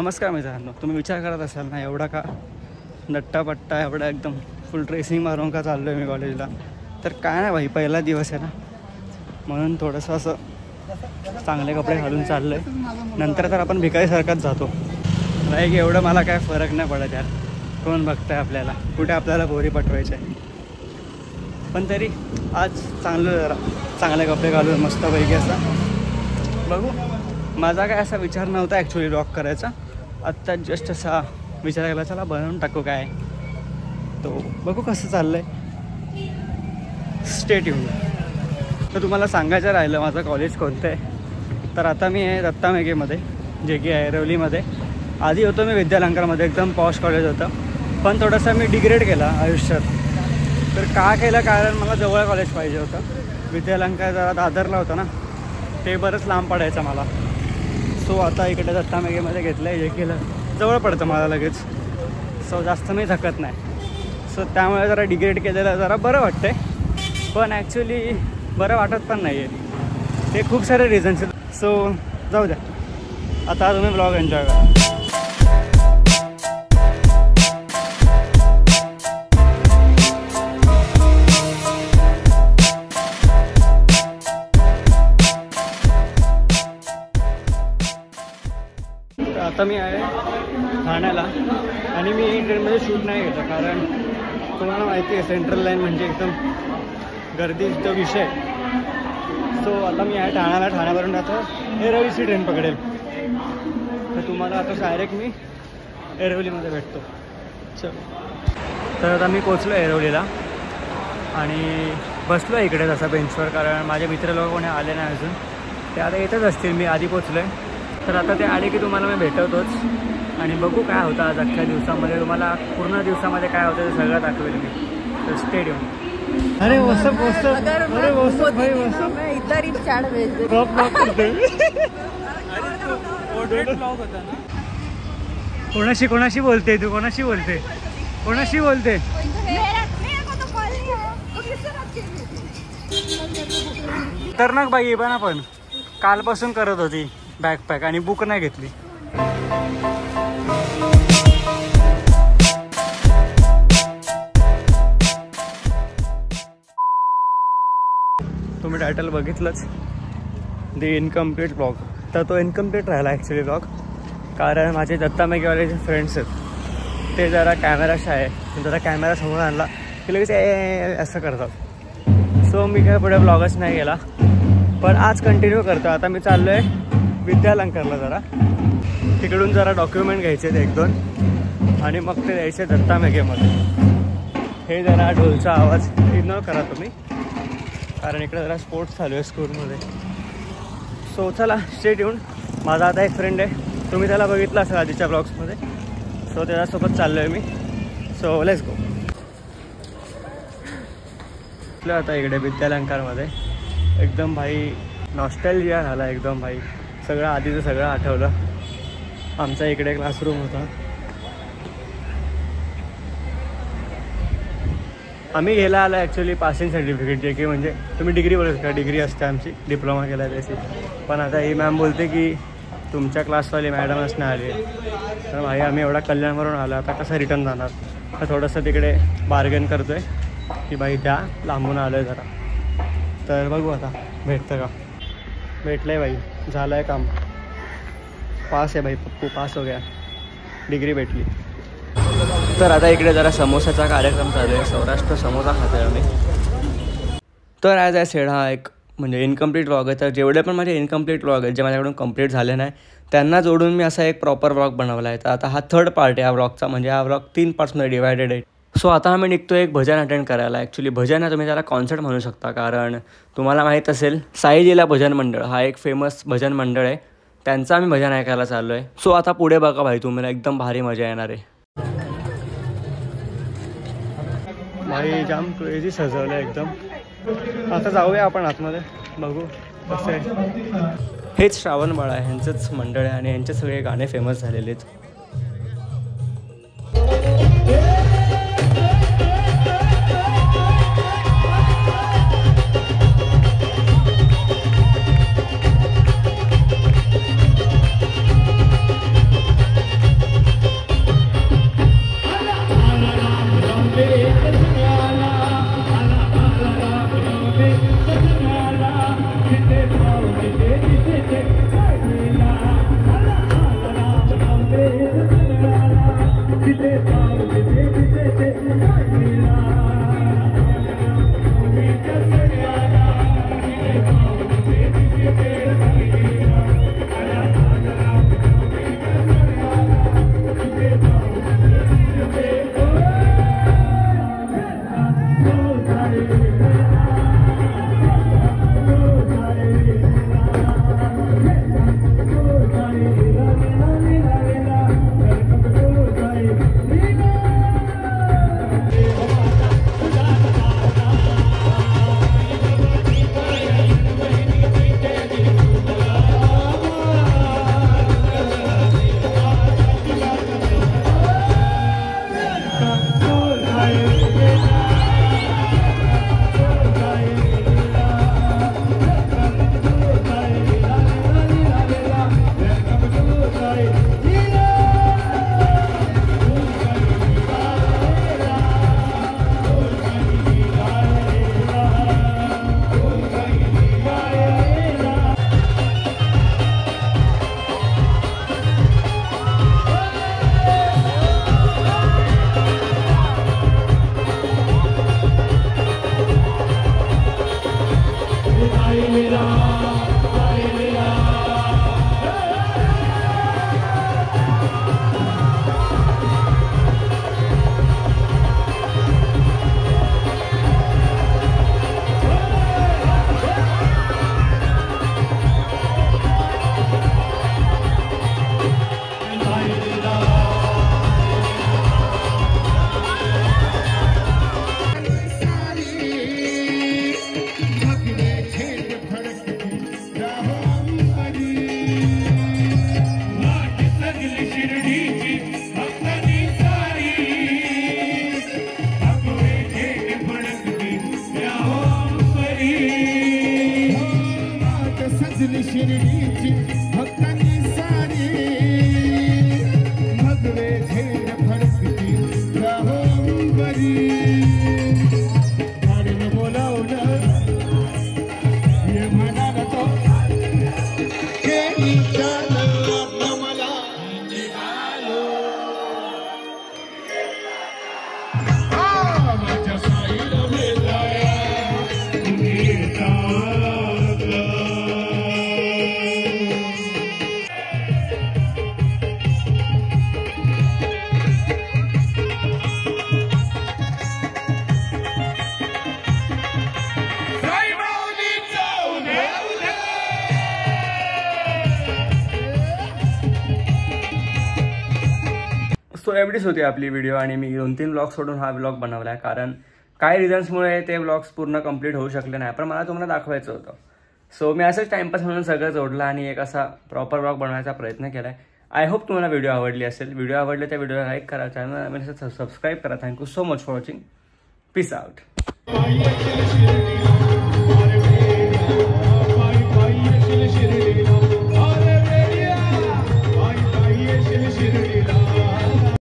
नमस्कार मित्रांनो, तुम्ही विचार करत असाल ना एवढा का नट्टापट्टा एवढा एकदम फुल ड्रेसिंग मारून का चाललो आहे मी कॉलेजला. तर काय नाही भाई, पहिला दिवस आहे ना म्हणून थोडंसं असं चांगले कपडे घालून चाललो आहे. नंतर तर आपण भिकारीसारखाच जातो. नाही एवढं मला काय फरक नाही पडत यार, कोण बघताय आपल्याला, कुठे आपल्याला पोरी पटवायचे. पण तरी आज जरा चांगले कपडे घालून मस्तपैकी असं बघू. माझा काय असा विचार नव्हता ॲक्च्युली रॉक करायचा. आत्ता जस्ट असा विचार केला चला बनवून टाकू काय, तो बघू कसं चाललं आहे. Stay tune. तर तुम्हाला सांगायचं राहिलं माझं कॉलेज कोणतं आहे. तर आता मी आहे दत्ता मेघेमध्ये, जे की ऐरोलीमध्ये. आधी होतो मी विद्यालंकारमध्ये, एकदम पॉश कॉलेज होतं. पण थोडंसं मी डिग्रेड केला आयुष्यात. तर का केलं, कारण मला जवळ कॉलेज पाहिजे होतं. विद्यालंकार जरा दादरला होतं ना, ते बरंच लांब पडायचं मला. सो आता इकडे दत्ता मेघेमध्ये घेतलं आहे, जे केलं जवळ पडतं मला लगेच. सो जास्त मी थकत नाही. सो त्यामुळे जरा डिग्रेड केलेलं जरा बरं वाटतं आहे. पण ॲक्च्युली बरं वाटत पण नाही आहे. ते खूप सारे रिझन्स आहेत. सो जाऊ द्या, आता तुम्ही ब्लॉग एन्जॉय करा. आता मी आहे ठाण्याला आणि मी ट्रेनमध्ये शूट नाही घेतलं, कारण तुम्हाला माहिती आहे सेंट्रल लाईन म्हणजे एकदम गर्दीचा विषय. सो आता मी आहे ठाण्यावरून आता ऐरोलीची ट्रेन पकडेल. तर तुम्हाला आता डायरेक्ट मी ऐरोलीमध्ये भेटतो. चलो, तर आता मी पोचलो ऐरोलीला आणि बसलो इकडे तसा बेंचवर, कारण माझे मित्र लोक कोणी आले नाही अजून. ते आता येतच असतील, मी आधी पोचलो आहे. तर आता ते आले की तुम्हाला मी भेटवतोच आणि बघू काय होतं आज अख्ख्या दिवसामध्ये. तुम्हाला पूर्ण दिवसामध्ये काय होतं ते सगळं दाखवेल मी. तर स्टे ट्यून. अरे वसप अरे वसप भाई वसप इधर ही चढ़ भेज दे. ड्रॉप करते कोणाशी बोलते तू, कोणाशी बोलते. खतरनाक बाई आहे पण आपण कालपासून करत होती बॅकपॅक आणि बुक नाही घेतली. तुम्ही टायटल बघितलंच, द इनकम्प्लीट ब्लॉग. तर तो इनकम्प्लीट राहिला ॲक्च्युली ब्लॉग, कारण माझे दत्ता मेघेवाले जे फ्रेंड्स आहेत ते जरा कॅमेरा शाय आहे. जरा कॅमेरा समोर आणला की लगेच असं करतात. सो मी काय पुढे ब्लॉगच नाही गेला, पण आज कंटिन्यू करतो. आता मी चाललो आहे विद्यालंकारला, जरा तिकडून जरा डॉक्युमेंट घ्यायचे आहेत 1-2 आणि मग ते द्यायचे दत्ता मेघेमध्ये. हे जरा ढोलचा आवाज इग्नोर करा तुम्ही, कारण इकडे जरा स्पोर्ट्स चालू आहे स्कूलमध्ये. सो चला स्टे ट्यून. माझा आता एक फ्रेंड आहे, तुम्ही त्याला बघितलं असेल आधीच्या ब्लॉग्समध्ये. सो त्याच्यासोबत चाललो आहे मी. So let's go. आता इकडे विद्यालंकारमध्ये एकदम भाई नॉस्टॅल्जिया झाला एकदम भाई. सगळं आधीचं सगळं आठवलं. आमचा इकडे क्लासरूम होता. आम्ही घ्यायला आलो ॲक्च्युली पासिंग सर्टिफिकेट, जे की म्हणजे तुम्ही डिग्री बोलू शकता. डिग्री असते आमची, डिप्लोमा केला त्याची. पण आता ही मॅम बोलते की तुमच्या क्लासवाली मॅडमच नाही आली आहे. तर भाई आम्ही एवढा कल्याणवरून आलो, आता कसं रिटर्न जाणार. तर थोडंसं तिकडे बार्गेन करतो आहे की बाई त्या लांबून आलो आहे जरा. तर बघू आता भेटतं का. भेटलं आहे भाई, झालं आहे काम. पास आहे भाई, पप्पू पास हो गया, डिग्री भेटली. तर आता इकडे जरा समोसाचा कार्यक्रम चालू आहे. सौराष्ट्र समोसा खातो आहे आम्ही. तर ॲज आय सेड हा एक म्हणजे इनकम्प्लीट व्लॉग आहे. तर जेवढे पण माझे इनकम्प्लीट व्लॉग आहेत जे माझ्याकडून कंप्लीट झाले नाही त्यांना जोडून मी असा एक प्रॉपर व्लॉग बनवला आहे. तर आता हा 3rd पार्ट आहे हा व्लॉगचा, म्हणजे हा व्लॉग 3 पार्ट्समध्ये डिवायडेड आहे. सो आता आम्ही निघतो एक भजन अटेंड करायला. ॲक्च्युली भजन आहे, तुम्ही त्याला कॉन्सर्ट म्हणू शकता, कारण तुम्हाला माहीत असेल साईलीला भजन मंडळ हा एक फेमस भजन मंडळ आहे. त्यांचं आम्ही भजन ऐकायला चाललो आहे. सो आता पुढे बघा भाई, तुम्हाला एकदम भारी मजा येणार आहे. भाई जाम क्रेझी सजवलं आहे एकदम. आता जाऊया आपण आतमध्ये, बघू कसं आहे. हेच श्रावण बाळ आहे, ह्यांचंच मंडळ आहे आणि ह्यांचे सगळे गाणे फेमस झालेले आहेत. शिर्डीची भक्तांनी सारी भगवे झेड फडकती राहोंबरी गाडीनं बोलावलं ये म्हणाला तो केली चाललं मला निघालो माझ्या साईला भेटाया तुम्ही येता सो एवढीच होती आपली व्हिडिओ आणि मी 2-3 ब्लॉग सोडून हा ब्लॉग बनवला आहे कारण काही रिझन्समुळे ते ब्लॉग्स पूर्ण कंप्लीट होऊ शकले नाही पण मला तुम्हाला दाखवायचं होतं. सो मी असंच टाइमपास म्हणून सगळं जोडलं आणि एक असा प्रॉपर ब्लॉग बनवायचा प्रयत्न केला आहे. आय होप तुम्हाला व्हिडिओ आवडली असेल. व्हिडिओ आवडले तर व्हिडिओला लाईक करा, चॅनल सबस्क्राईब करा. Thank you so much for watching. Peace out.